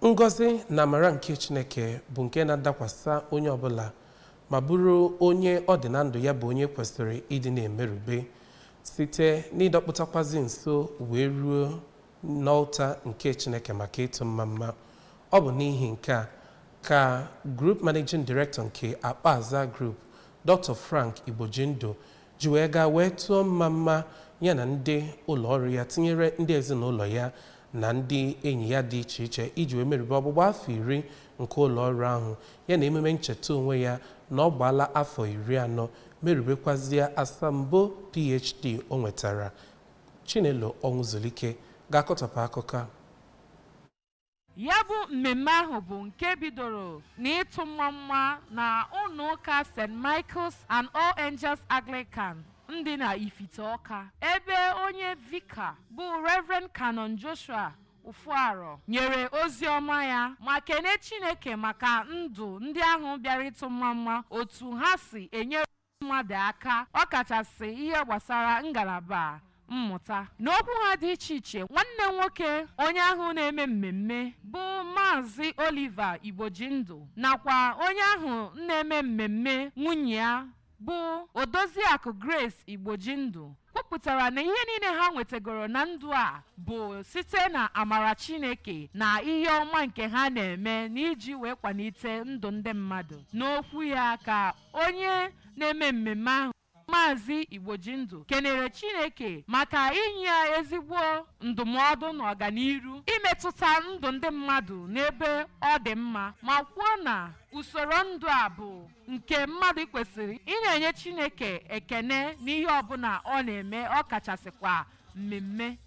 Ngozi na amara nke Chineke bụ nke na-adakwasa onye ọbụla ma bụrụ onye ọ dị na ndụ ya bụ onye kwesịrị ịdị na-emerube site n'ịdọpụtakwazi nso wee ruo n'ọlta nke Chineke maka ịtụ mma. Ọ bụ n'ihi nke a ka Group Managing Director nke Akpoza Group, Dr. Frank Igbojindu, ji wee gaa wee tụọ mma ya na ndị ụlọ ọrụ ya tinyere ndị ezinụlọ ya na ndị enyi ya dị iche iche iji wee merube ọgbụgba afọ 10 nke ụlọ ọrụ ahụ ya na emume ncheta onwe ya na ọ gbaala afọ 40 merubekwazie asambo PhD o nwetara. Chinelo Onwuzulike ga-akọtọpụ akụkọ. Ya bụ mmemme ahụ bụ nke bidoro n'ịtụ mma na ụlọụka St. Michael's and All Angels Anglican ndị na Ifite Ọka, ebe onye vika bụ Reverend Canon Joshua Ufuaro nyere ozi ọma ya ma kene Chineke maka ndụ ndị ahụ bịara ịtụ mma otu ha si enyere mmadụ aka ọkachasị ihe gbasara ngalaba mmụta. N'okwu ha dị iche iche, nwanne nwoke onye ahụ na-eme mmemme bụ Maazị Oliver Igbojindu nakwa onye ahụ na-eme mmemme nwunye ya bụ Odoziakụ Grace Igbojindu kwupụtara na ihe niile ha nwetagoro na ndụ a bụ site na amara Chineke na ihe ọma nke ha na-eme n'iji wee kwalite ndụ ndị mmadụ. N'okwu ya ka onye na-eme mmemme ahụ Maazị Igbojindu kenere Chineke maka inye ya ezigbo ndụmọdụ na ọganiru imetụta ndụ ndị mmadụ n'ebe ọ dị mma ma kwuo na usoro ndụ a bụ nke mmadụ kwesịrị ị na-enye Chineke ekene n'ihe ọbụla ọ na-eme, ọ kachasịkwa mmemme.